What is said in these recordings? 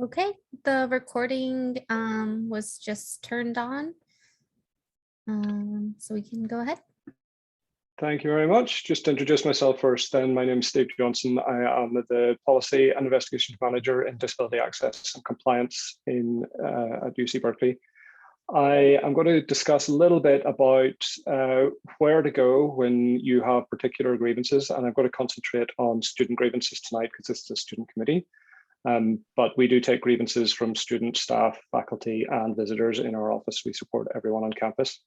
Okay, the recording was just turned on. So we can go ahead. Thank you very much. Just to introduce myself first, then my name is Steve Johnston. I am the Policy and Investigations Manager in Disability Access and Compliance at UC Berkeley. I am going to discuss a little bit about where to go when you have particular grievances, and I'm going to concentrate on student grievances tonight because it's the student committee. But we do take grievances from students, staff, faculty, and visitors in our office. We support everyone on campus.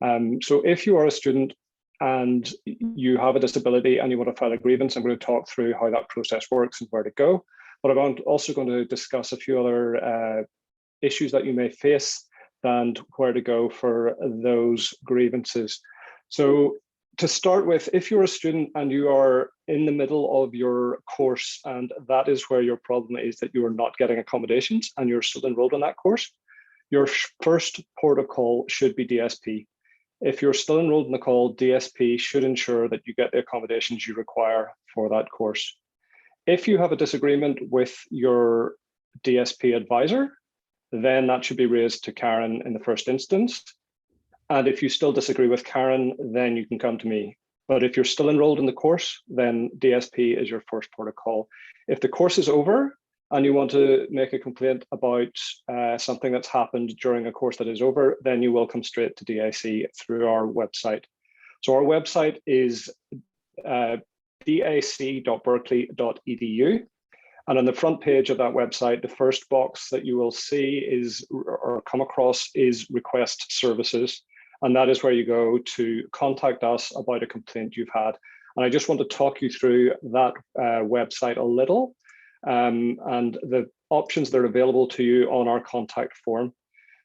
So if you are a student and you have a disability and you want to file a grievance, I'm going to talk through how that process works and where to go. But I'm also going to discuss a few other issues that you may face and where to go for those grievances. So to start with, if you're a student and you are in the middle of your course and that is where your problem is that you are not getting accommodations and you're still enrolled in that course, your first port of call should be DSP. If you're still enrolled in the call, DSP should ensure that you get the accommodations you require for that course. If you have a disagreement with your DSP advisor, then that should be raised to Karen in the first instance. And if you still disagree with Karen, then you can come to me. But if you're still enrolled in the course, then DSP is your first port of call. If the course is over and you want to make a complaint about something that's happened during a course that is over, then you will come straight to DAC through our website. So our website is dac.berkeley.edu. And on the front page of that website, the first box that you will see is or come across is request services. And that is where you go to contact us about a complaint you've had. And I just want to talk you through that website a little and the options that are available to you on our contact form.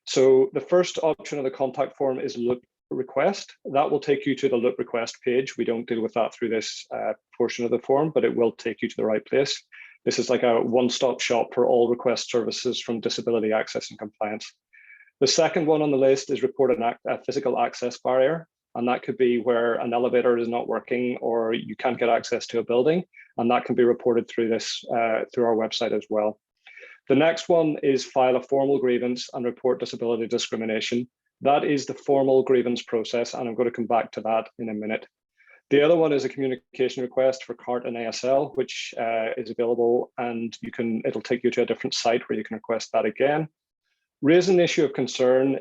So the first option of the contact form is look request. That will take you to the look request page. We don't deal with that through this portion of the form, but it will take you to the right place. This is like a one-stop shop for all request services from disability access and compliance. The second one on the list is report a physical access barrier. And that could be where an elevator is not working or you can't get access to a building. And that can be reported through this through our website as well. The next one is file a formal grievance and report disability discrimination. That is the formal grievance process. And I'm going to come back to that in a minute. The other one is a communication request for CART and ASL, which is available, and it'll take you to a different site where you can request that again. Raise an issue of concern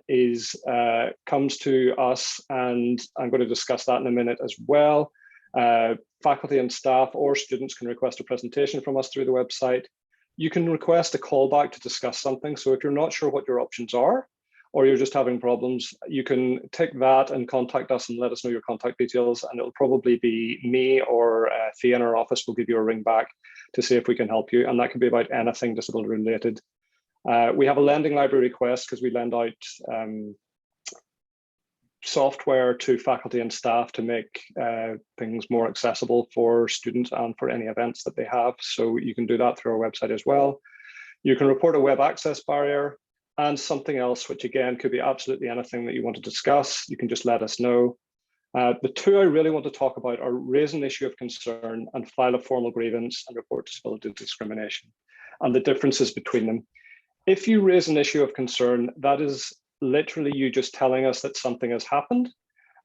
comes to us, and I'm going to discuss that in a minute as well. Faculty and staff or students can request a presentation from us through the website. You can request a callback to discuss something. So if you're not sure what your options are, or you're just having problems, you can take that and contact us and let us know your contact details. And it'll probably be me or Thea in our office will give you a ring back to see if we can help you. And that can be about anything disability related. We have a lending library request because we lend out software to faculty and staff to make things more accessible for students and for any events that they have. So you can do that through our website as well. You can report a web access barrier and something else, which again could be absolutely anything that you want to discuss. You can just let us know. The two I really want to talk about are raise an issue of concern and file a formal grievance and report disability discrimination and the differences between them. If you raise an issue of concern, that is literally you just telling us that something has happened.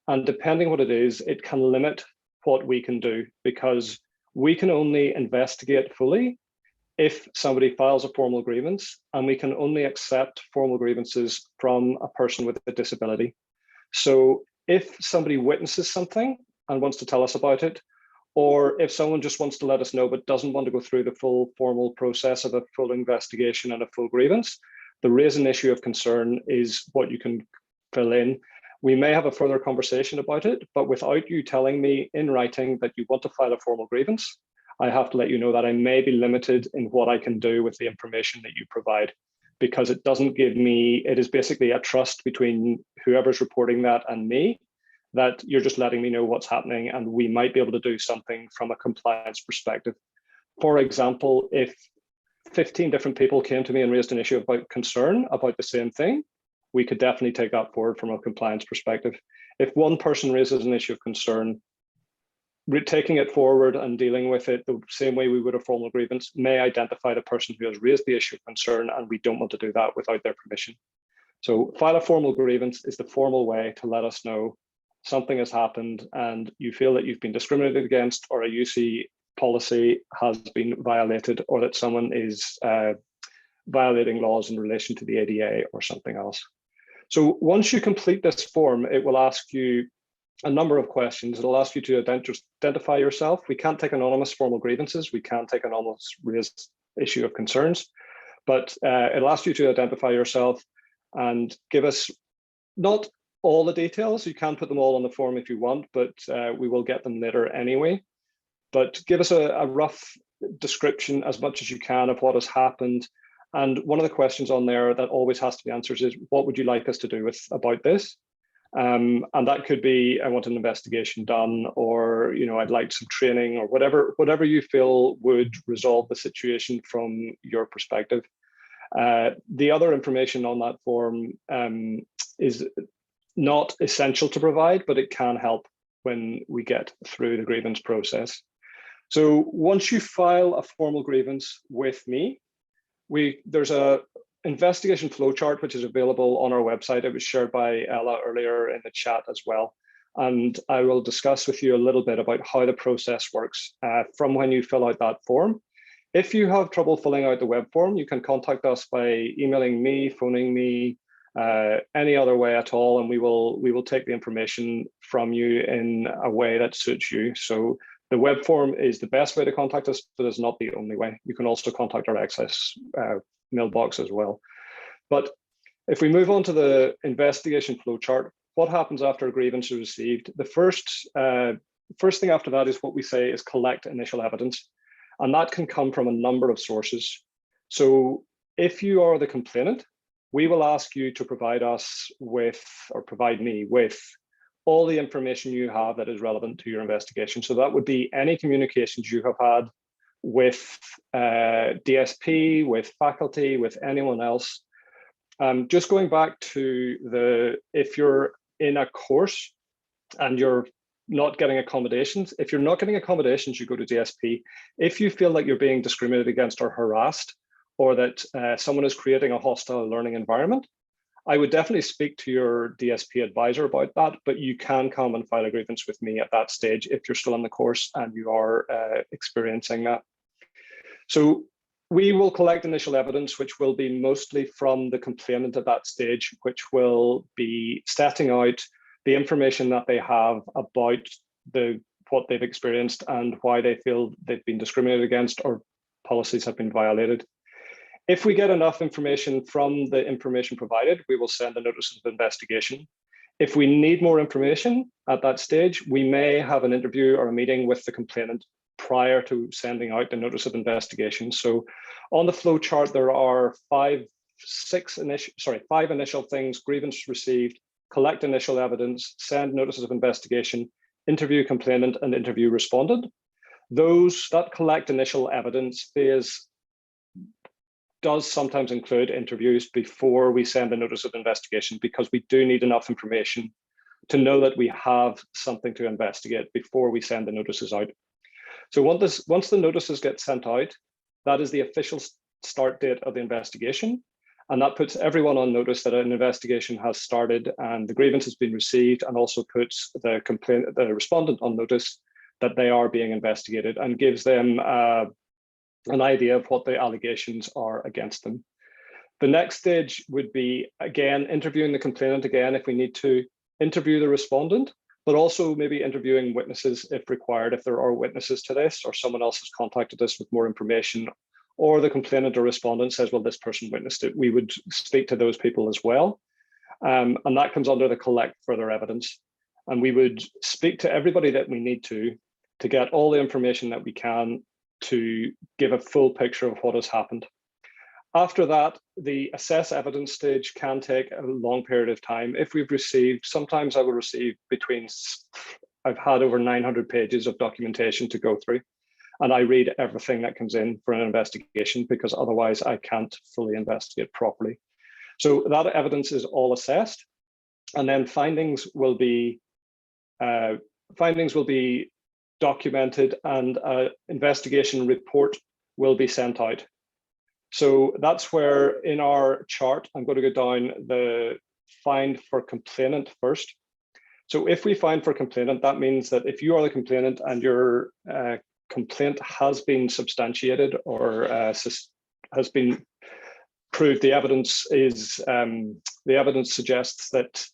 And depending what it is, it can limit what we can do because we can only investigate fully if somebody files a formal grievance, and we can only accept formal grievances from a person with a disability. So if somebody witnesses something and wants to tell us about it, or if someone just wants to let us know but doesn't want to go through the full formal process of a full investigation and a full grievance, the raise an issue of concern is what you can fill in. We may have a further conversation about it, but without you telling me in writing that you want to file a formal grievance, I have to let you know that I may be limited in what I can do with the information that you provide, because it doesn't give me, it is basically a trust between whoever's reporting that and me, that you're just letting me know what's happening and we might be able to do something from a compliance perspective. For example, if 15 different people came to me and raised an issue about concern about the same thing, we could definitely take that forward from a compliance perspective. If one person raises an issue of concern, taking it forward and dealing with it the same way we would a formal grievance may identify the person who has raised the issue of concern, and we don't want to do that without their permission. So file a formal grievance is the formal way to let us know something has happened and you feel that you've been discriminated against, or a UC policy has been violated, or that someone is violating laws in relation to the ADA or something else. So once you complete this form, it will ask you a number of questions. It'll ask you to identify yourself. We can't take anonymous formal grievances. We can't take anonymous raised issue of concerns, but it'll ask you to identify yourself and give us not all the details. You can put them all on the form if you want, but we will get them later anyway. But give us a rough description as much as you can of what has happened. And one of the questions on there that always has to be answered is, what would you like us to do about this? And that could be, I want an investigation done, or I'd like some training, or whatever you feel would resolve the situation from your perspective. The other information on that form is not essential to provide, but it can help when we get through the grievance process. So once you file a formal grievance with me, there's a investigation flowchart which is available on our website. It was shared by Ella earlier in the chat as well. And I will discuss with you a little bit about how the process works from when you fill out that form. If you have trouble filling out the web form, you can contact us by emailing me, phoning me, any other way at all, and we will take the information from you in a way that suits you. So the web form is the best way to contact us, but it's not the only way. You can also contact our access mailbox as well. But if we move on to the investigation flowchart, what happens after a grievance is received? The first thing after that is what we say is collect initial evidence. And that can come from a number of sources. So if you are the complainant, we will ask you to provide us with, or provide me with, all the information you have that is relevant to your investigation. So that would be any communications you have had with DSP, with faculty, with anyone else. Just going back to if you're in a course and you're not getting accommodations, if you're not getting accommodations, you go to DSP. If you feel like you're being discriminated against or harassed, or that someone is creating a hostile learning environment, I would definitely speak to your DSP advisor about that, but you can come and file a grievance with me at that stage if you're still in the course and you are experiencing that. So we will collect initial evidence, which will be mostly from the complainant at that stage, which will be setting out the information that they have about what they've experienced and why they feel they've been discriminated against or policies have been violated. If we get enough information from the information provided, we will send a notice of investigation. If we need more information at that stage, we may have an interview or a meeting with the complainant prior to sending out the notice of investigation. So on the flow chart, there are five initial things: grievance received, collect initial evidence, send notices of investigation, interview complainant, and interview respondent. That collect initial evidence phase does sometimes include interviews before we send a notice of investigation, because we do need enough information to know that we have something to investigate before we send the notices out. So once the notices get sent out, that is the official start date of the investigation. And that puts everyone on notice that an investigation has started and the grievance has been received, and also puts the respondent on notice that they are being investigated, and gives them an idea of what the allegations are against them. The next stage would be, again, interviewing the complainant again if we need to, interview the respondent, but also maybe interviewing witnesses if required, if there are witnesses to this, or someone else has contacted us with more information, or the complainant or respondent says, well, this person witnessed it. We would speak to those people as well. And that comes under the collect further evidence. And we would speak to everybody that we need to get all the information that we can to give a full picture of what has happened. After that, the assess evidence stage can take a long period of time. If we've received, sometimes I will receive I've had over 900 pages of documentation to go through, and I read everything that comes in for an investigation, because otherwise I can't fully investigate properly. So that evidence is all assessed, and then findings will be documented, and an investigation report will be sent out. So that's where in our chart, I'm going to go down the find for complainant first. So if we find for complainant, that means that if you are the complainant and your complaint has been substantiated or has been proved, the evidence suggests that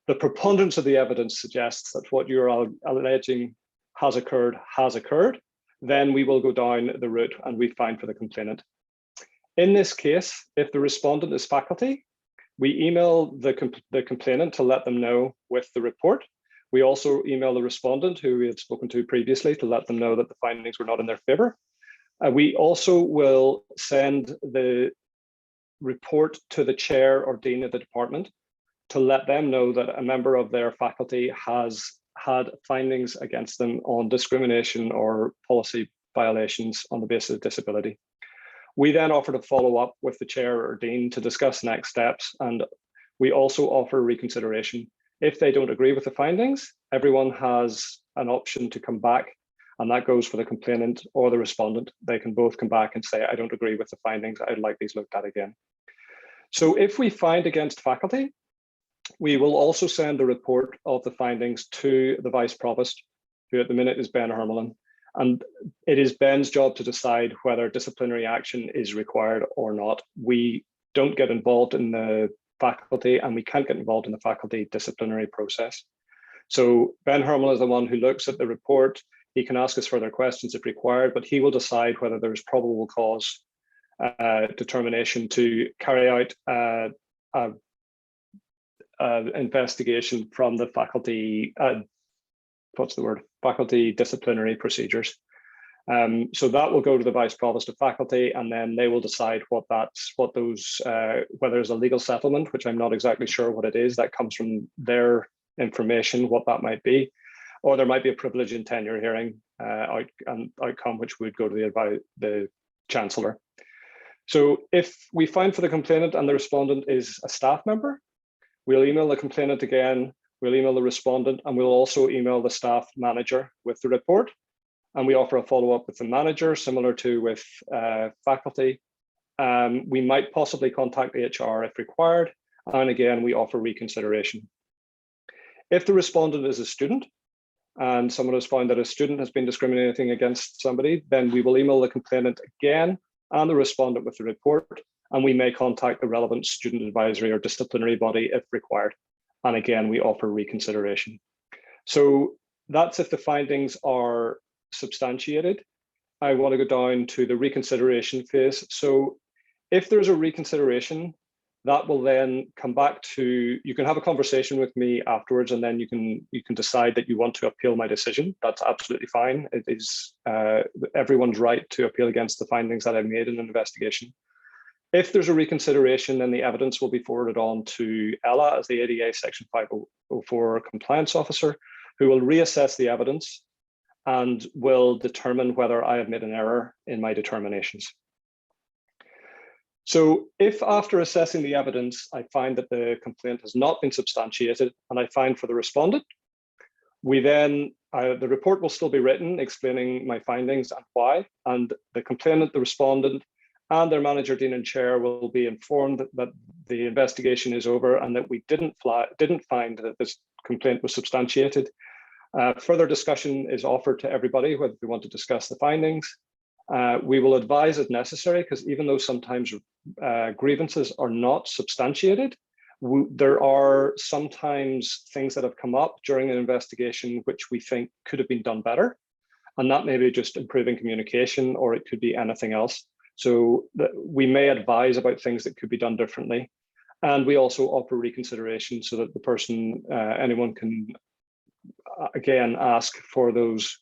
the preponderance of the evidence suggests that what you're alleging has occurred, then we will go down the route and we find for the complainant. In this case, if the respondent is faculty, we email the complainant to let them know with the report. We also email the respondent, who we had spoken to previously, to let them know that the findings were not in their favor. We also will send the report to the chair or dean of the department to let them know that a member of their faculty has had findings against them on discrimination or policy violations on the basis of disability. We then offer to follow up with the chair or dean to discuss next steps, and we also offer reconsideration. If they don't agree with the findings, everyone has an option to come back, and that goes for the complainant or the respondent. They can both come back and say, I don't agree with the findings, I'd like these looked at again. So if we find against faculty, we will also send a report of the findings to the Vice Provost, who at the minute is Ben Hermelin. And it is Ben's job to decide whether disciplinary action is required or not. We don't get involved in the faculty, and we can't get involved in the faculty disciplinary process. So Ben Hermelin is the one who looks at the report. He can ask us further questions if required, but he will decide whether there's probable cause determination to carry out investigation from the faculty, faculty disciplinary procedures. So that will go to the Vice Provost of Faculty, and then they will decide whether there's a legal settlement, which I'm not exactly sure what it is, that comes from their information, what that might be, or there might be a privilege and tenure hearing outcome, which would go to the Chancellor. So if we find for the complainant and the respondent is a staff member, we'll email the complainant again, we'll email the respondent, and we'll also email the staff manager with the report. And we offer a follow-up with the manager, similar to with faculty. We might possibly contact HR if required. And again, we offer reconsideration. If the respondent is a student and someone has found that a student has been discriminating against somebody, then we will email the complainant again and the respondent with the report, and we may contact the relevant student advisory or disciplinary body if required. And again, we offer reconsideration. So that's if the findings are substantiated. I want to go down to the reconsideration phase. So if there's a reconsideration, that will then come back to, you can have a conversation with me afterwards, and then you can decide that you want to appeal my decision. That's absolutely fine. It is everyone's right to appeal against the findings that I've made in an investigation. If there's a reconsideration, then the evidence will be forwarded on to Ella as the ADA Section 504 compliance officer, who will reassess the evidence and will determine whether I have made an error in my determinations. So if after assessing the evidence, I find that the complaint has not been substantiated and I find for the respondent, we then, the report will still be written explaining my findings and why, and the complainant, the respondent, and their manager, dean, and chair will be informed that the investigation is over and that we didn't find that this complaint was substantiated. Further discussion is offered to everybody, whether they want to discuss the findings. We will advise as necessary, because even though sometimes grievances are not substantiated, there are sometimes things that have come up during an investigation which we think could have been done better. And that may be just improving communication, or it could be anything else. So we may advise about things that could be done differently. And we also offer reconsideration so that the person, anyone can, again, ask for those,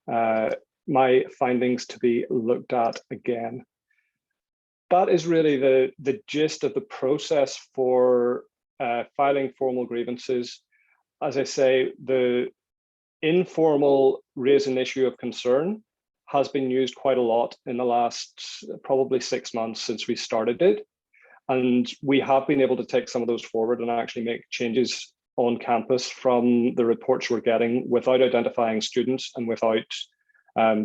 my findings to be looked at again. That is really the gist of the process for filing formal grievances. As I say, the informal raise an issue of concern has been used quite a lot in the last probably 6 months since we started it. And we have been able to take some of those forward and actually make changes on campus from the reports we're getting without identifying students and without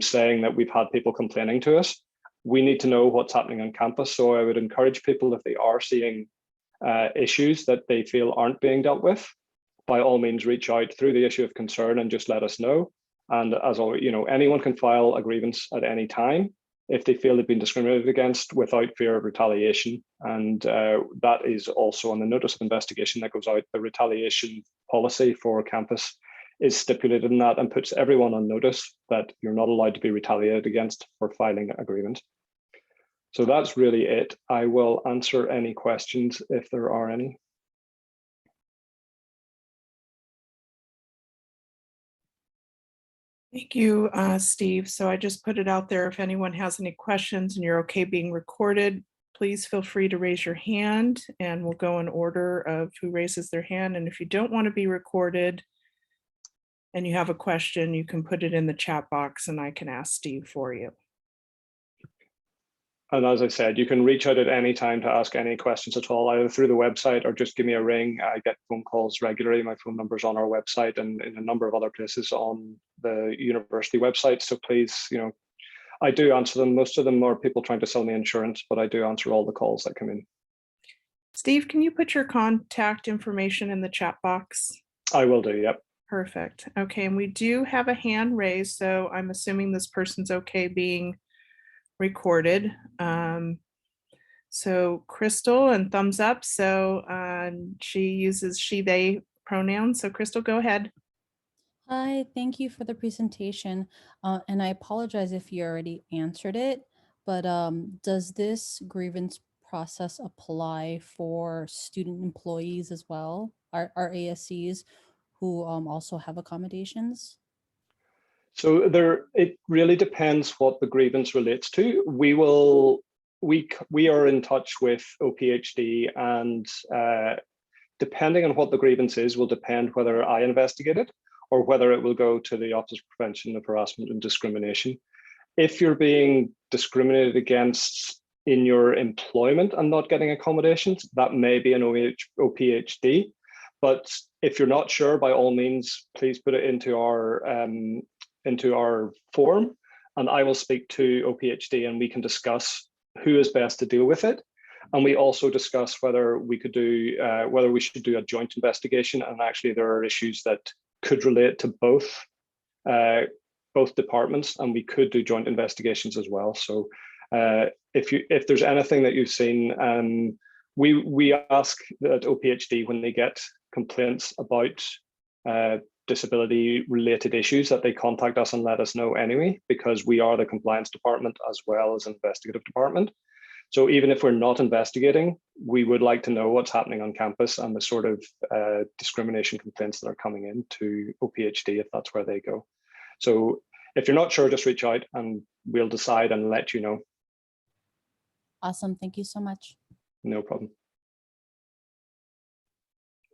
saying that we've had people complaining to us. We need to know what's happening on campus. So I would encourage people, if they are seeing issues that they feel aren't being dealt with, by all means reach out through the issue of concern and just let us know. And as always, anyone can file a grievance at any time if they feel they've been discriminated against without fear of retaliation. And that is also on the notice of investigation that goes out. The retaliation policy for campus is stipulated in that and puts everyone on notice that you're not allowed to be retaliated against for filing a grievance. So that's really it. I will answer any questions if there are any. Thank you, Steve. So I just put it out there. If anyone has any questions and you're okay being recorded, please feel free to raise your hand and we'll go in order of who raises their hand. And if you don't want to be recorded and you have a question, you can put it in the chat box and I can ask Steve for you. And as I said, you can reach out at any time to ask any questions at all, either through the website or just give me a ring. I get phone calls regularly. My phone number's on our website and in a number of other places on the university website. So please, I do answer them. Most of them are people trying to sell me insurance, but I do answer all the calls that come in. Steve, can you put your contact information in the chat box? I will do, yep. Perfect. Okay, and we do have a hand raised, so I'm assuming this person's okay being recorded. So Crystal, and thumbs up. So she uses she, they pronouns. So Crystal, go ahead. Hi, thank you for the presentation. And I apologize if you already answered it, but does this grievance process apply for student employees as well, our ASCs who also have accommodations? So it really depends what the grievance relates to. We are in touch with OPHD, and depending on what the grievance is will depend whether I investigate it or whether it will go to the Office of Prevention of Harassment and Discrimination. If you're being discriminated against in your employment and not getting accommodations, that may be an OPHD. But if you're not sure, by all means, please put it into our form, and I will speak to OPHD and we can discuss who is best to deal with it. And we also discuss whether we could do, whether we should do a joint investigation. And actually there are issues that could relate to both departments, and we could do joint investigations as well. So if there's anything that you've seen, we ask that OPHD, when they get complaints about disability related issues, that they contact us and let us know anyway, because we are the compliance department as well as investigative department. So even if we're not investigating, we would like to know what's happening on campus and the sort of discrimination complaints that are coming in to OPHD if that's where they go. So if you're not sure, just reach out and we'll decide and let you know. Awesome, thank you so much. No problem.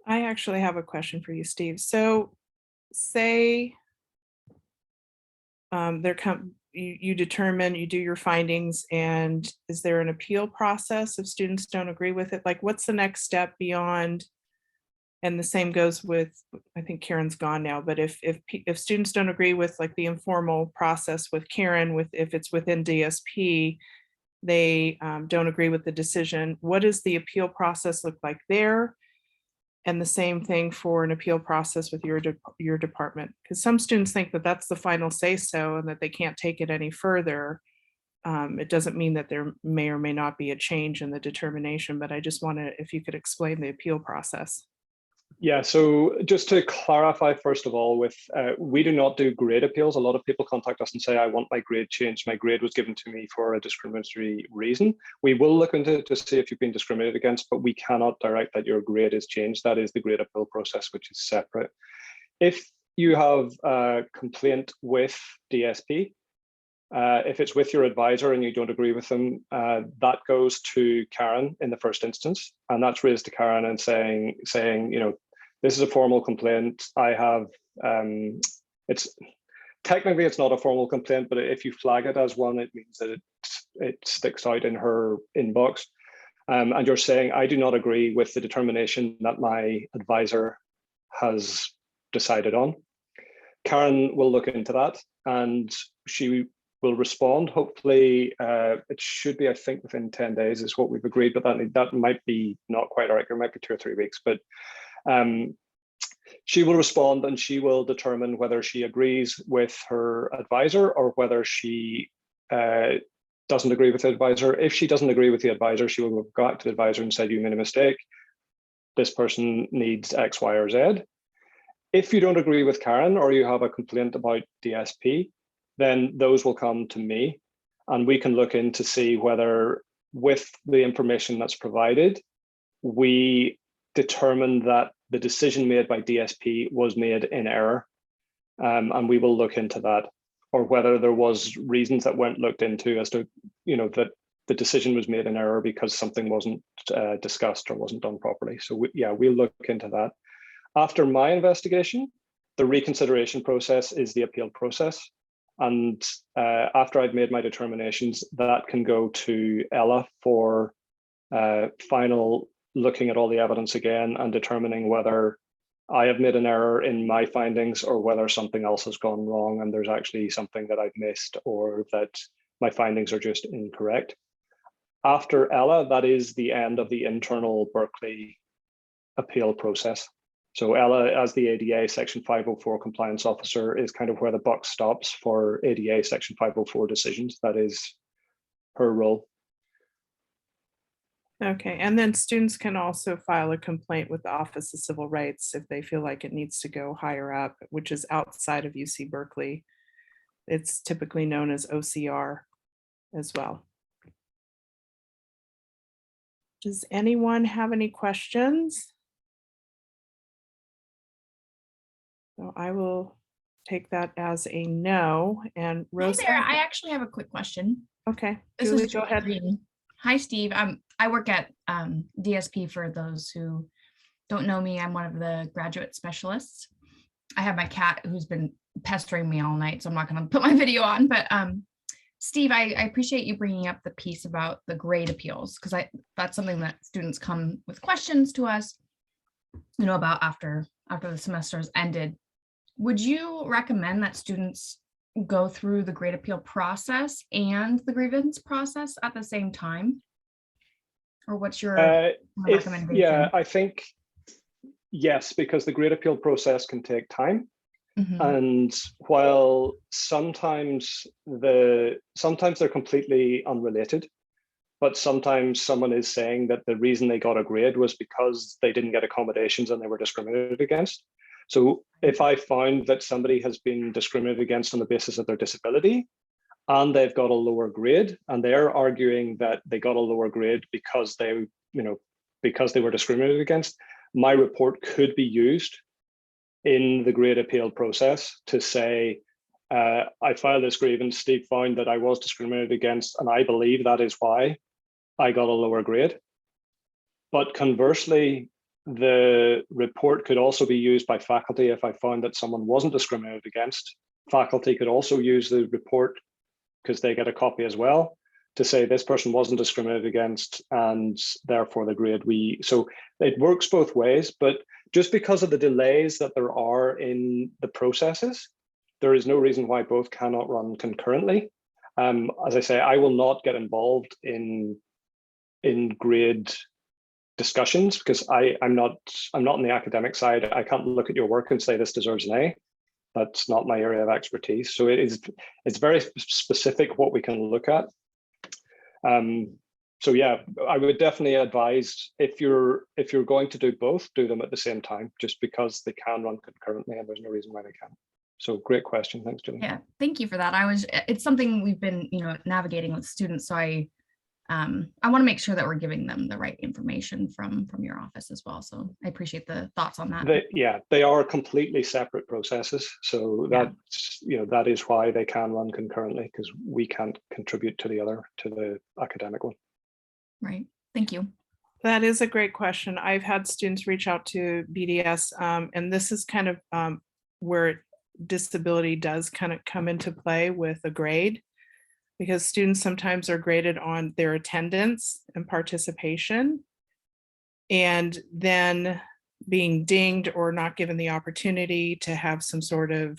I actually have a question for you, Steve. So say you determine, you do your findings, and is there an appeal process if students don't agree with it? Like, what's the next step beyond? And the same goes with, I think Karen's gone now, but if students don't agree with like the informal process with Karen, if it's within DSP, they don't agree with the decision, what does the appeal process look like there? And the same thing for an appeal process with your department, because some students think that that's the final say so and that they can't take it any further. It doesn't mean that there may or may not be a change in the determination, but I just wanted, if you could explain the appeal process. Yeah, so just to clarify, first of all, we do not do grade appeals. A lot of people contact us and say, I want my grade changed. My grade was given to me for a discriminatory reason. We will look into it to see if you've been discriminated against, but we cannot direct that your grade is changed. That is the grade appeal process, which is separate. If you have a complaint with DSP, if it's with your advisor and you don't agree with them, that goes to Karen in the first instance, and that's raised to Karen and saying, this is a formal complaint. I have, technically it's not a formal complaint, but if you flag it as one, it means that it sticks out in her inbox. And you're saying, I do not agree with the determination that my advisor has decided on. Karen will look into that and she will respond. Hopefully, it should be, I think, within 10 days is what we've agreed, but that might be not quite right. It might be 2 or 3 weeks, but she will respond and she will determine whether she agrees with her advisor or whether she doesn't agree with the advisor. If she doesn't agree with the advisor, she will go back to the advisor and say, you made a mistake. This person needs X, Y, or Z. If you don't agree with Karen or you have a complaint about DSP, then those will come to me and we can look in to see whether with the information that's provided, we determine that the decision made by DSP was made in error. And we will look into that, or whether there was reasons that weren't looked into as to, that the decision was made in error because something wasn't discussed or wasn't done properly. So we'll look into that. After my investigation, the reconsideration process is the appeal process. And after I've made my determinations, that can go to Ella for final looking at all the evidence again and determining whether I have made an error in my findings or whether something else has gone wrong and there's actually something that I've missed or that my findings are just incorrect. After Ella, that is the end of the internal Berkeley appeal process. So Ella, as the ADA Section 504 compliance officer, is kind of where the buck stops for ADA Section 504 decisions. That is her role. Okay, and then students can also file a complaint with the Office of Civil Rights if they feel like it needs to go higher up, which is outside of UC Berkeley. It's typically known as OCR as well. Does anyone have any questions? So I will take that as a no. And Rosa, Hi there, I actually have a quick question. okay, This Julie, is go ahead. Green. Hi, Steve. I work at DSP. For those who don't know me, I'm one of the graduate specialists. I have my cat who's been pestering me all night, so I'm not going to put my video on. But Steve, I appreciate you bringing up the piece about the grade appeals, because that's something that students come with questions to us, about after the semester has ended. Would you recommend that students go through the grade appeal process and the grievance process at the same time? Or what's your recommendation? Yeah, I think yes, because the grade appeal process can take time. Mm-hmm. And while sometimes they're completely unrelated, but sometimes someone is saying that the reason they got a grade was because they didn't get accommodations and they were discriminated against. So if I found that somebody has been discriminated against on the basis of their disability and they've got a lower grade and they're arguing that they got a lower grade because they were discriminated against, my report could be used in the grade appeal process to say, I filed this grievance, Steve found that I was discriminated against, and I believe that is why I got a lower grade. But conversely, the report could also be used by faculty if I found that someone wasn't discriminated against. Faculty could also use the report, because they get a copy as well, to say this person wasn't discriminated against and therefore the grade so it works both ways. But just because of the delays that there are in the processes, there is no reason why both cannot run concurrently. As I say, I will not get involved in grade discussions because I'm not on the academic side. I can't look at your work and say this deserves an A. That's not my area of expertise. So it's very specific what we can look at. So yeah, I would definitely advise if you're going to do both, do them at the same time, just because they can run concurrently and there's no reason why they can't. So great question. Thanks, Julie. Yeah, thank you for that. It's something we've been, navigating with students. So I want to make sure that we're giving them the right information from your office as well. So I appreciate the thoughts on that. They are completely separate processes. So that's, that is why they can run concurrently, because we can't contribute to the academic one. Right. Thank you. That is a great question. I've had students reach out to BDS, and this is kind of where disability does kind of come into play with a grade, because students sometimes are graded on their attendance and participation. And then being dinged or not given the opportunity to have some sort of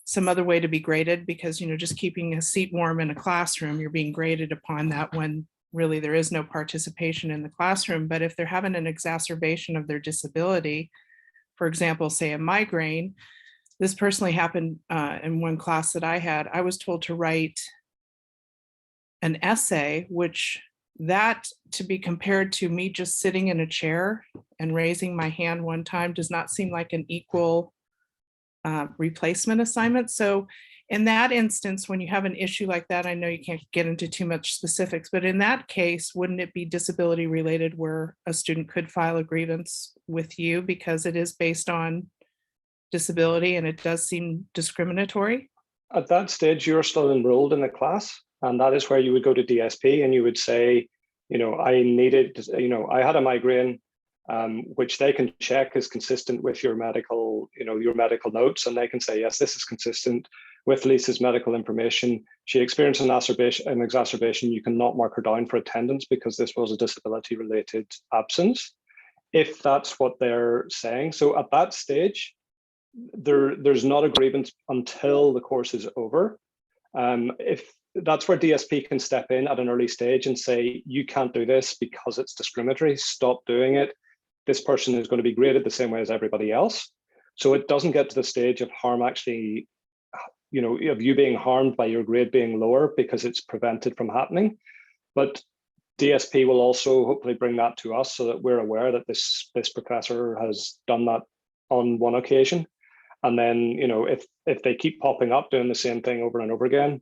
some other way to be graded, because, you know, just keeping a seat warm in a classroom, you're being graded upon that when really there is no participation in the classroom. But if they're having an exacerbation of their disability, for example, say a migraine, this personally happened in one class that I had. I was told to write an essay, which that, to be compared to me just sitting in a chair and raising my hand one time, does not seem like an equal replacement assignment. So in that instance, when you have an issue like that, I know you can't get into too much specifics, but in that case, wouldn't it be disability related where a student could file a grievance with you because it is based on disability and it does seem discriminatory? At that stage, you're still enrolled in the class, and that is where you would go to DSP and you would say, you know, I needed, you know, I had a migraine, which they can check is consistent with your medical, you know, your medical notes, and they can say, yes, this is consistent with Lisa's medical information. She experienced an exacerbation. You cannot mark her down for attendance because this was a disability-related absence, if that's what they're saying. So at that stage, there's not a grievance until the course is over. If that's where DSP can step in at an early stage and say, you can't do this because it's discriminatory, stop doing it. This person is going to be graded the same way as everybody else. So it doesn't get to the stage of harm actually, you know, of you being harmed by your grade being lower because it's prevented from happening. But DSP will also hopefully bring that to us so that we're aware that this professor has done that on one occasion. And then, you know, if they keep popping up doing the same thing over and over again,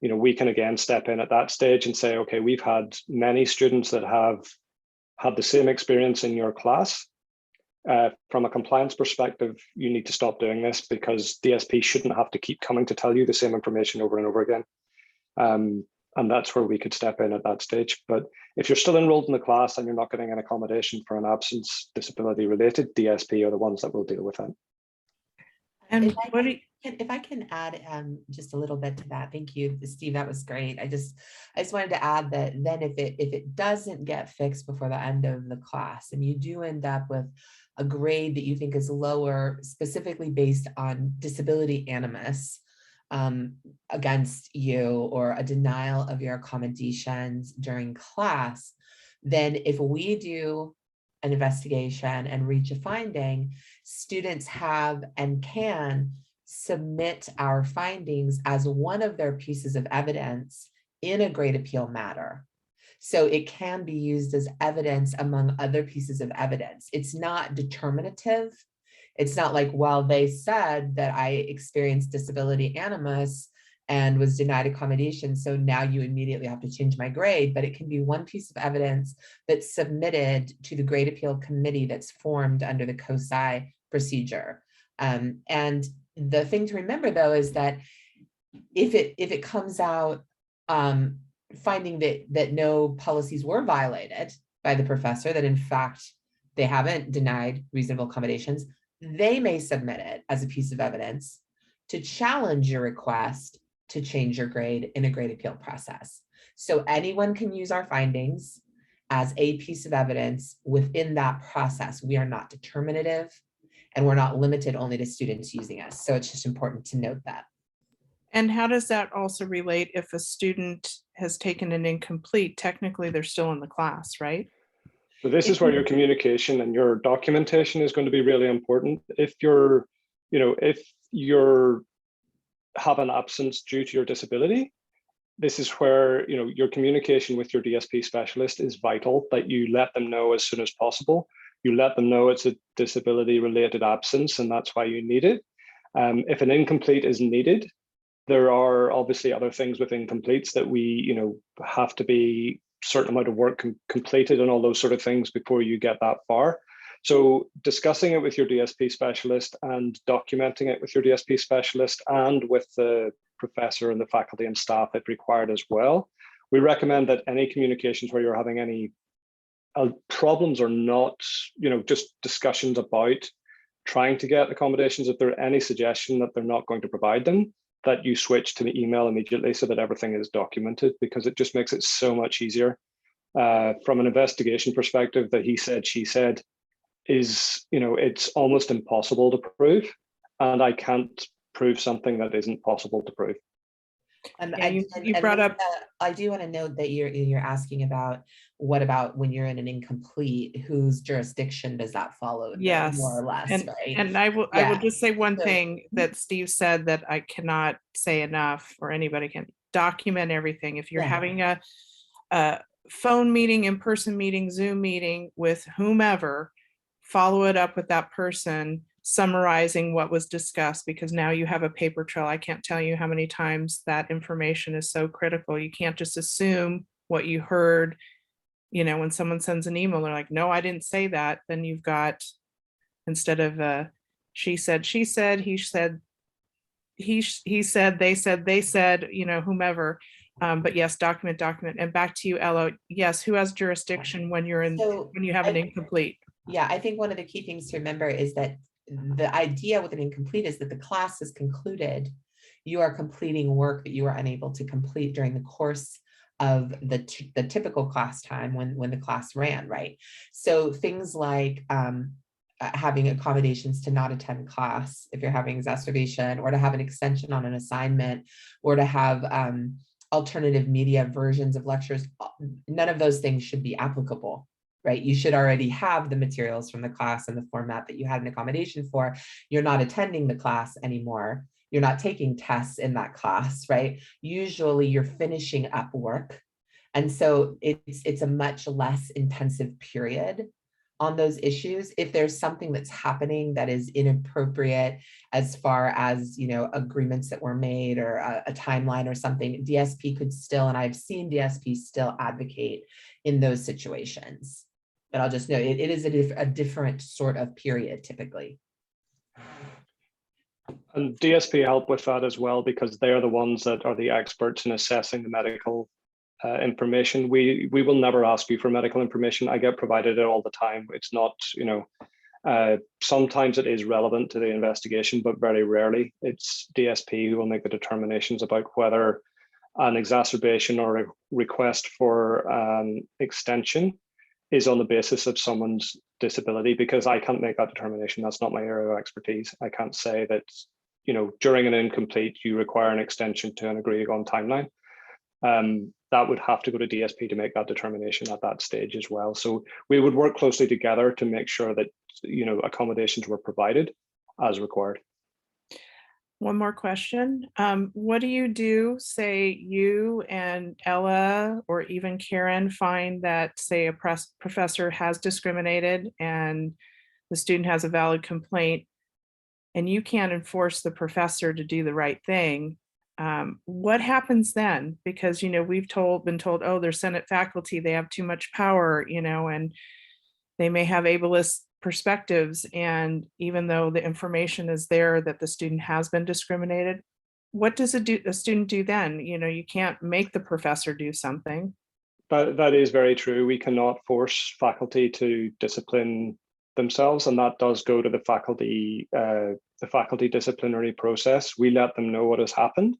you know, we can again step in at that stage and say, okay, we've had many students that have had the same experience in your class. From a compliance perspective, you need to stop doing this because DSP shouldn't have to keep coming to tell you the same information over and over again. And that's where we could step in at that stage. But if you're still enrolled in the class and you're not getting an accommodation for an absence disability related, DSP are the ones that will deal with it. And if I can add just a little bit to that, thank you, Steve. That was great. I just wanted to add that then if it doesn't get fixed before the end of the class, and you do end up with a grade that you think is lower, specifically based on disability animus against you, or a denial of your accommodations during class, then if we do an investigation and reach a finding, students have and can submit our findings as one of their pieces of evidence in a grade appeal matter. So it can be used as evidence among other pieces of evidence. It's not determinative. It's not like, well, they said that I experienced disability animus and was denied accommodation, so now you immediately have to change my grade. But it can be one piece of evidence that's submitted to the grade appeal committee that's formed under the COSI procedure. And the thing to remember, though, is that if it comes out finding that no policies were violated by the professor, that in fact they haven't denied reasonable accommodations, they may submit it as a piece of evidence to challenge your request to change your grade in a grade appeal process. So anyone can use our findings as a piece of evidence within that process. We are not determinative, and we're not limited only to students using us. So it's just important to note that. And how does that also relate if a student has taken an incomplete? Technically, they're still in the class, right? So this is where your communication and your documentation is going to be really important. If you're, you know, if you're have an absence due to your disability, this is where, you know, your communication with your DSP specialist is vital, that you let them know as soon as possible. You let them know it's a disability related absence and that's why you need it. If an incomplete is needed, there are obviously other things with incompletes that we, you know, have to be certain amount of work completed and all those sort of things before you get that far. So discussing it with your DSP specialist and documenting it with your DSP specialist and with the professor and the faculty and staff if required as well. We recommend that any communications where you're having any problems or not, you know, just discussions about trying to get accommodations, if there are any suggestion that they're not going to provide them, that you switch to the email immediately so that everything is documented, because it just makes it so much easier from an investigation perspective, that he said, she said, is, it's almost impossible to prove, and I can't prove something that isn't possible to prove. Yeah, you brought up. I do want to note that you're asking about what about when you're in an incomplete, whose jurisdiction does that follow? Yes, more or less, and, right? And I will just say one So- thing that Steve said that I cannot say enough, or anybody can document everything. If you're Yeah. having a phone meeting, in-person meeting, Zoom meeting with whomever, follow it up with that person summarizing what was discussed, because now you have a paper trail. I can't tell you how many times that information is so critical. You can't just assume what you heard. When someone sends an email, they're like, no, I didn't say that. Then you've got, instead of she said, he said, he said, they said, whomever. But yes, document. And back to you, Ella. Yes, who has jurisdiction when you're when you have an incomplete? Yeah, I think one of the key things to remember is that the idea with an incomplete is that the class is concluded. You are completing work that you were unable to complete during the course of the typical class time when the class ran, right? So things like having accommodations to not attend class if you're having exacerbation, or to have an extension on an assignment, or to have alternative media versions of lectures, none of those things should be applicable. Right? You should already have the materials from the class in the format that you had an accommodation for. You're not attending the class anymore. You're not taking tests in that class, right? Usually you're finishing up work. And so it's a much less intensive period on those issues. If there's something that's happening that is inappropriate as far as, agreements that were made, or a timeline or something, DSP could still, and I've seen DSP still advocate in those situations. But I'll just note it is a different sort of period typically. And DSP help with that as well, because they're the ones that are the experts in assessing the medical information. We will never ask you for medical information. I get provided it all the time. It's not, sometimes it is relevant to the investigation, but very rarely. It's DSP who will make the determinations about whether an exacerbation or a request for extension is on the basis of someone's disability, because I can't make that determination. That's not my area of expertise. I can't say that, during an incomplete, you require an extension to an agreed on timeline. That would have to go to DSP to make that determination at that stage as well. So we would work closely together to make sure that, accommodations were provided as required. One more question. What do you do, say you and Ella or even Karen find that, say, a professor has discriminated and the student has a valid complaint, and you can't enforce the professor to do the right thing? What happens then? Because, we've been told, oh, they're Senate faculty, they have too much power, and they may have ableist perspectives. And even though the information is there that the student has been discriminated, what does a student do then? You can't make the professor do something. That is very true. We cannot force faculty to discipline themselves, and that does go to the faculty disciplinary process. We let them know what has happened.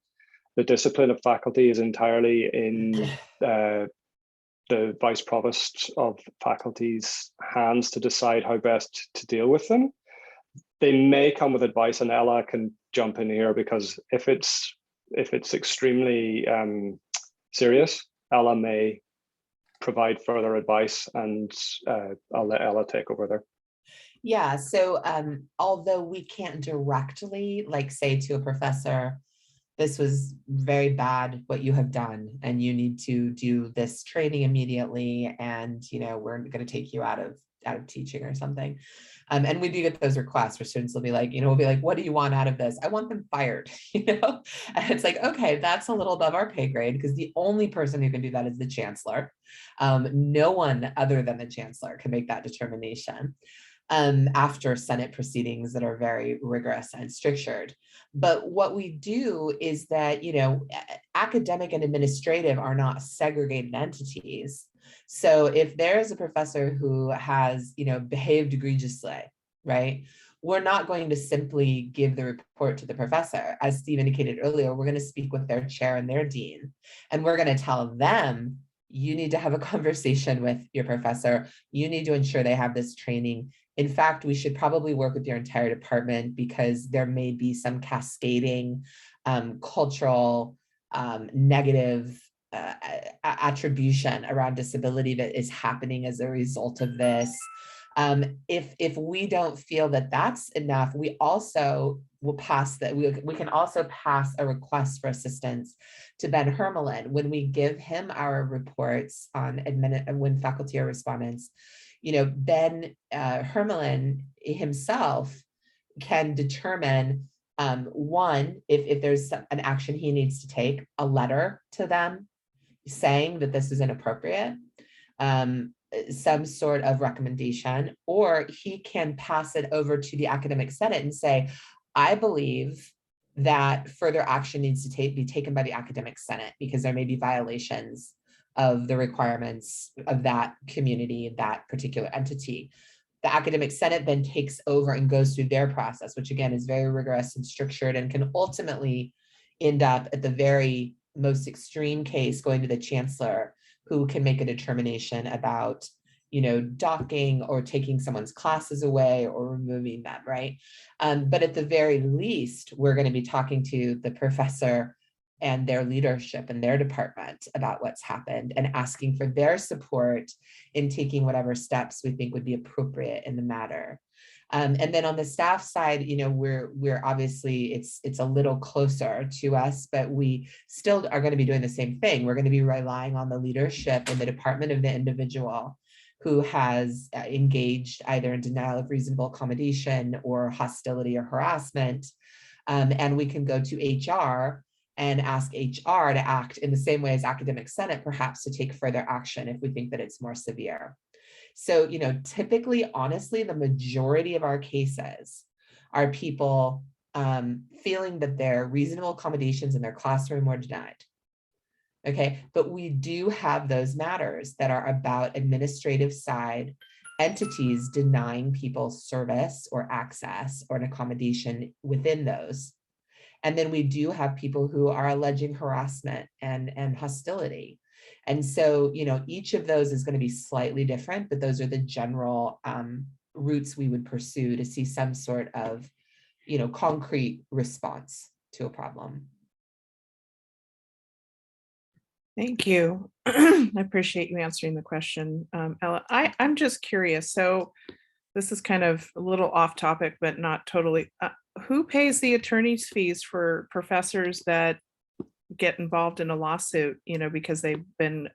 The discipline of faculty is entirely in the vice provost of faculty's hands to decide how best to deal with them. They may come with advice, and Ella can jump in here, because if it's extremely serious, Ella may provide further advice, and I'll let Ella take over there. Yeah, so although we can't directly say to a professor, this was very bad what you have done, and you need to do this training immediately, and we're going to take you out of teaching or something. And we do get those requests where students will be like, we'll be like, what do you want out of this? I want them fired, And it's like, okay, that's a little above our pay grade, because the only person who can do that is the chancellor. No one other than the chancellor can make that determination. After Senate proceedings that are very rigorous and strictured. But what we do is that, academic and administrative are not segregated entities. So if there is a professor who has, behaved egregiously, right, we're not going to simply give the report to the professor. As Steve indicated earlier, we're going to speak with their chair and their dean, and we're going to tell them you need to have a conversation with your professor. You need to ensure they have this training. In fact, we should probably work with your entire department because there may be some cascading cultural negative attribution around disability that is happening as a result of this. If we don't feel that that's enough, we also will pass that. We can also pass a request for assistance to Ben Hermelin when we give him our reports on when faculty are respondents. You know, Ben Hermelin himself can determine one, if there's an action he needs to take, a letter to them saying that this is inappropriate, some sort of recommendation, or he can pass it over to the academic senate and say, I believe that further action needs to be taken by the academic senate because there may be violations of the requirements of that community, that particular entity. The academic senate then takes over and goes through their process, which again is very rigorous and structured and can ultimately end up at the very most extreme case going to the chancellor, who can make a determination about, you know, docking or taking someone's classes away or removing them, right? But at the very least, we're going to be talking to the professor and their leadership and their department about what's happened and asking for their support in taking whatever steps we think would be appropriate in the matter. And then on the staff side, you know, we're obviously, it's a little closer to us, but we still are going to be doing the same thing. We're going to be relying on the leadership and the department of the individual who has engaged either in denial of reasonable accommodation or hostility or harassment. And we can go to HR and ask HR to act in the same way as academic senate, perhaps to take further action if we think that it's more severe. So, you know, typically, honestly, the majority of our cases are people feeling that their reasonable accommodations in their classroom were denied. Okay, but we do have those matters that are about administrative side entities denying people service or access or an accommodation within those. And then we do have people who are alleging harassment and hostility. And so, you know, each of those is going to be slightly different, but those are the general routes we would pursue to see some sort of, you know, concrete response to a problem. Thank you. I appreciate you answering the question, Ella. I'm just curious. So this is kind of a little off topic, but not totally. Who pays the attorney's fees for professors that get involved in a lawsuit, you know, because they've been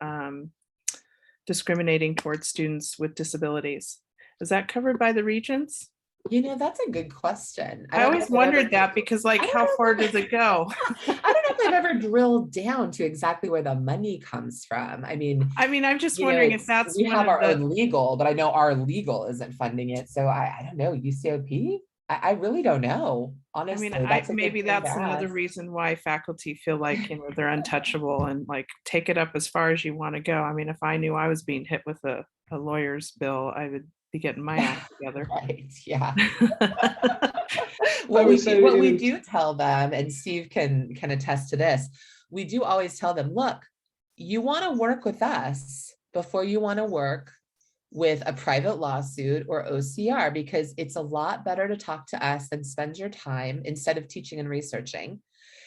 discriminating towards students with disabilities? Is that covered by the regents? You know, that's a good question. I always wondered that because, like, how far does it go? I don't know if I've ever drilled down to exactly where the money comes from. I mean, I'm just wondering if that's, we have our own legal, but I know our legal isn't funding it. So I don't know, UCOP? I really don't know. Honestly, maybe that's another reason why faculty feel like, you know, they're untouchable and like take it up as far as you want to go. I mean, if I knew I was being hit with a lawyer's bill, I would be getting my act together. Right. Yeah. What we do tell them, and Steve can attest to this, we do always tell them, look, you want to work with us before you want to work with a private lawsuit or OCR, because it's a lot better to talk to us and spend your time, instead of teaching and researching,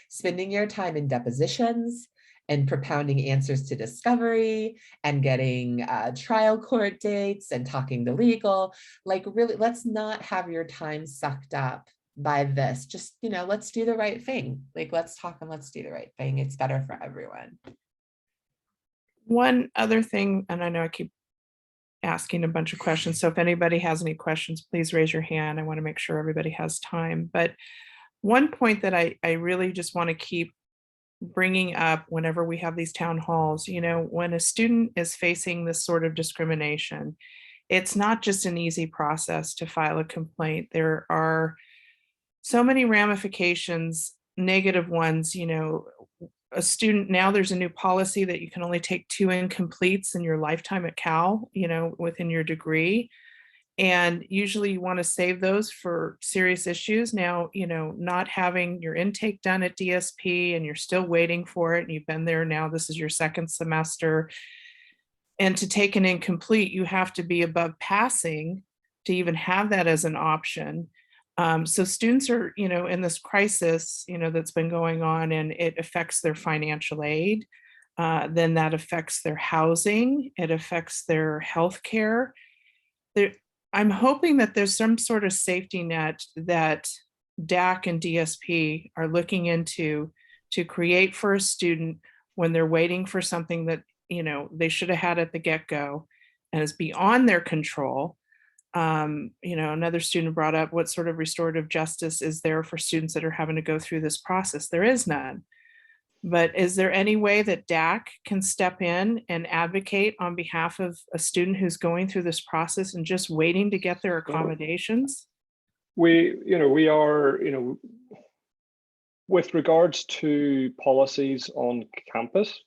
spending your time in depositions and propounding answers to discovery and getting trial court dates and talking to legal. Like, really, let's not have your time sucked up by this. Just, you know, let's do the right thing. Like, let's talk and let's do the right thing. It's better for everyone. One other thing, and I know I keep asking a bunch of questions, so if anybody has any questions, please raise your hand. I want to make sure everybody has time. But one point that I really just want to keep bringing up whenever we have these town halls, you know, when a student is facing this sort of discrimination, it's not just an easy process to file a complaint. There are so many ramifications, negative ones. You know, a student, now there's a new policy that you can only take 2 incompletes in your lifetime at Cal, you know, within your degree. And usually you want to save those for serious issues. Now, you know, not having your intake done at DSP and you're still waiting for it, and you've been there now, this is your 2nd semester. And to take an incomplete, you have to be above passing to even have that as an option. So students are, in this crisis, that's been going on, and it affects their financial aid. Then that affects their housing. It affects their health care. I'm hoping that there's some sort of safety net that DAC and DSP are looking into to create for a student when they're waiting for something that, they should have had at the get-go and is beyond their control. Another student brought up, what sort of restorative justice is there for students that are having to go through this process? There is none. But is there any way that DAC can step in and advocate on behalf of a student who's going through this process and just waiting to get their accommodations? We are, with regards to policies on campus,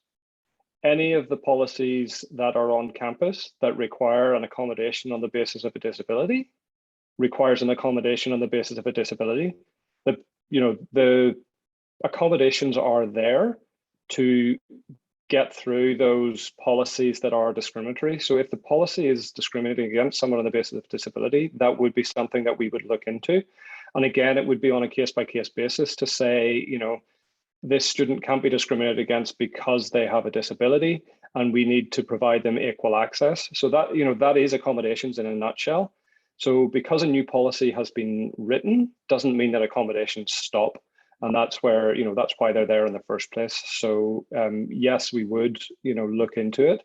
any of the policies that are on campus that require an accommodation on the basis of a disability requires an accommodation on the basis of a disability. The accommodations are there to get through those policies that are discriminatory. So if the policy is discriminating against someone on the basis of disability, that would be something that we would look into. And again, it would be on a case-by-case basis to say, this student can't be discriminated against because they have a disability, and we need to provide them equal access. So that, that is accommodations in a nutshell. So because a new policy has been written, doesn't mean that accommodations stop. And that's where, that's why they're there in the first place. So yes, we would, look into it.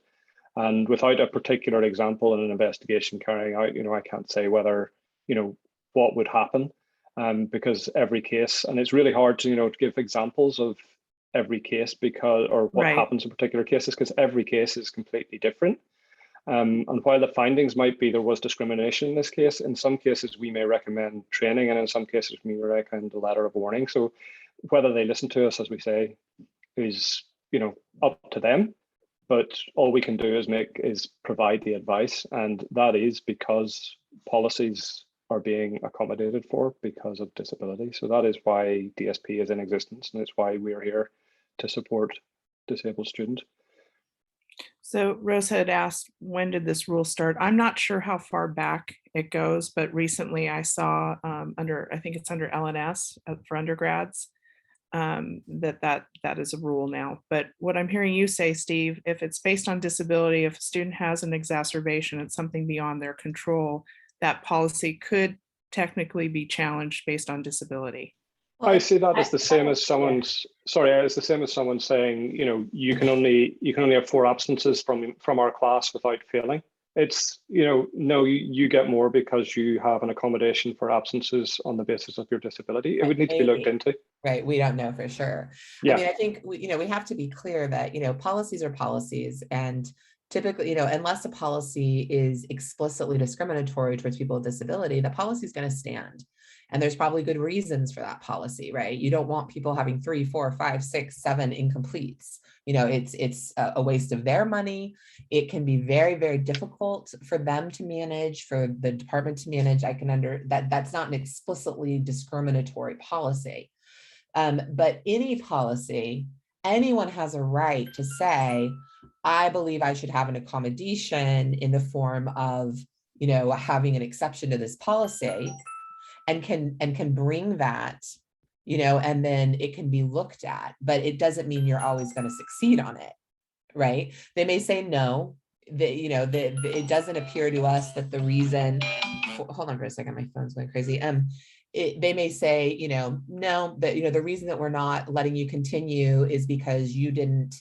And without a particular example in an investigation carrying out, I can't say whether, what would happen. Because every case, and it's really hard to give examples of every case or what happens in particular cases, because every case is completely different. And while the findings might be there was discrimination in this case, in some cases we may recommend training, and in some cases we may recommend a letter of warning. So whether they listen to us, as we say, is up to them. But all we can do is provide the advice, and that is because policies are being accommodated for because of disability. So that is why DSP is in existence, and it's why we're here to support disabled students. So Rose had asked, when did this rule start? I'm not sure how far back it goes, but recently I saw I think it's under LNS for undergrads, that is a rule now. But what I'm hearing you say, Steve, if it's based on disability, if a student has an exacerbation, it's something beyond their control, that policy could technically be challenged based on disability. Well, I see that as the same as someone's, it's the same as someone saying, you can only have 4 absences from our class without failing. It's, no, you get more because you have an accommodation for absences on the basis of your disability. It would need to be looked into. Right, we don't know for sure. Yeah. I mean, I think we have to be clear that policies are policies, and typically, unless a policy is explicitly discriminatory towards people with disability, the policy is going to stand. And there's probably good reasons for that policy, right? You don't want people having 3, 4, 5, 6, 7 incompletes. It's a waste of their money. It can be very, very difficult for them to manage, for the department to manage. That's not an explicitly discriminatory policy. But any policy, anyone has a right to say, I believe I should have an accommodation in the form of, having an exception to this policy, and can bring that, and then it can be looked at, but it doesn't mean you're always going to succeed on it, right? They may say no, it doesn't appear to us that the reason, hold on for a second, my phone's going crazy. They may say, no, that, the reason that we're not letting you continue is because you didn't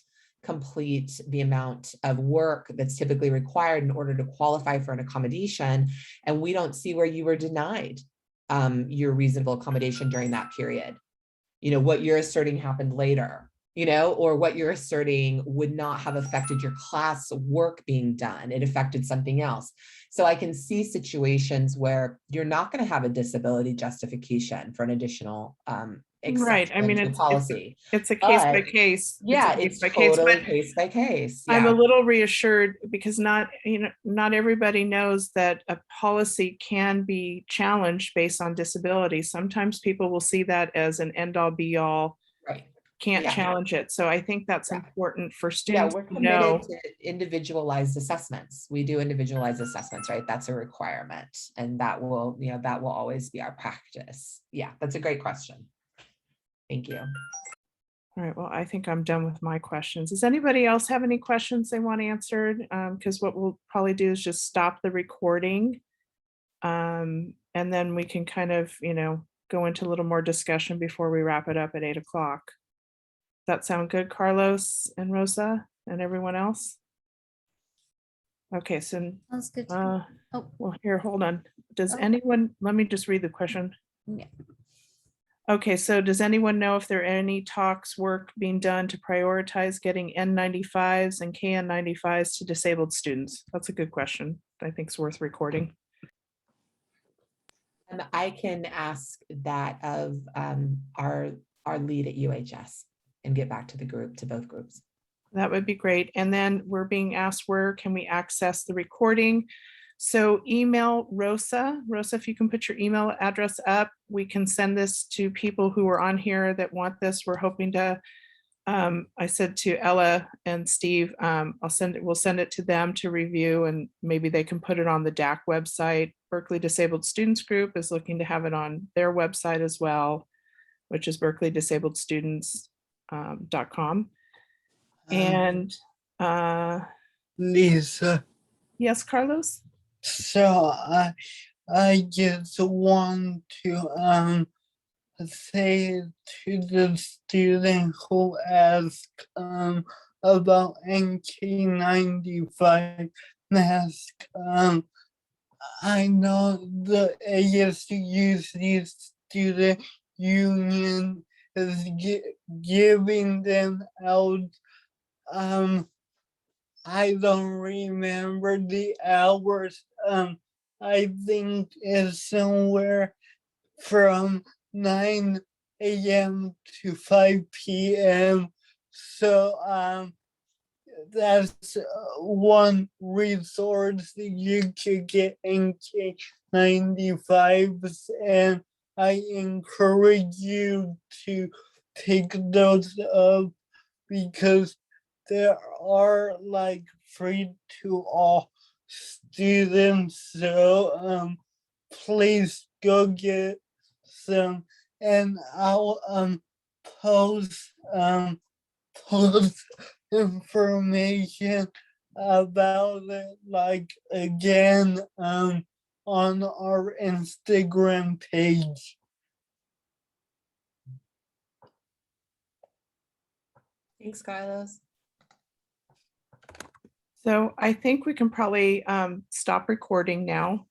complete the amount of work that's typically required in order to qualify for an accommodation. And we don't see where you were denied your reasonable accommodation during that period. What you're asserting happened later, or what you're asserting would not have affected your class work being done. It affected something else. So I can see situations where you're not going to have a disability justification for an additional exception, right. I mean, to policy. It's a case by case. Yeah, it's totally case by case. Yeah. I'm a little reassured because not everybody knows that a policy can be challenged based on disability. Sometimes people will see that as an end all be all. Right. can't Yeah. challenge it. So I think that's Yeah. important for Yeah, students we're to know. committed to individualized assessments. We do individualized assessments, right? That's a requirement. And that will, that will always be our practice. Yeah, that's a great question. Thank you. All right, well, I think I'm done with my questions. Does anybody else have any questions they want answered? Because what we'll probably do is just stop the recording. And then we can kind of, go into a little more discussion before we wrap it up at 8 o'clock. Does that sound good, Carlos and Rosa and everyone else? Okay, so, Sounds good. to me. Oh, well, here, hold on. Does Oh. anyone, let me just read the question. yeah. Okay, so does anyone know if there are any talks, work being done to prioritize getting N95s and KN95s to disabled students? That's a good question. I think it's worth recording. I can ask that of our lead at UHS and get back to the group, to both groups. That would be great. And then we're being asked, where can we access the recording? So email Rosa. Rosa, if you can put your email address up, we can send this to people who are on here that want this. We're hoping to, I said to Ella and Steve, we'll send it to them to review, and maybe they can put it on the DAC website. Berkeley Disabled Students Group is looking to have it on their website as well, which is berkeleydisabled.students.com. And Lisa, yes, Carlos? so I just want to say to the student who asked about NK95 mask, I know the ASUC student union is giving them out. I don't remember the hours. I think it's somewhere from 9 a.m. to 5 p.m. So that's one resource that you could get NK95s, and I encourage you to pick those up because there are like free to all students. So please go get some, and I'll post information about it, like again on our Instagram page. Thanks, Carlos. So I think we can probably stop recording now.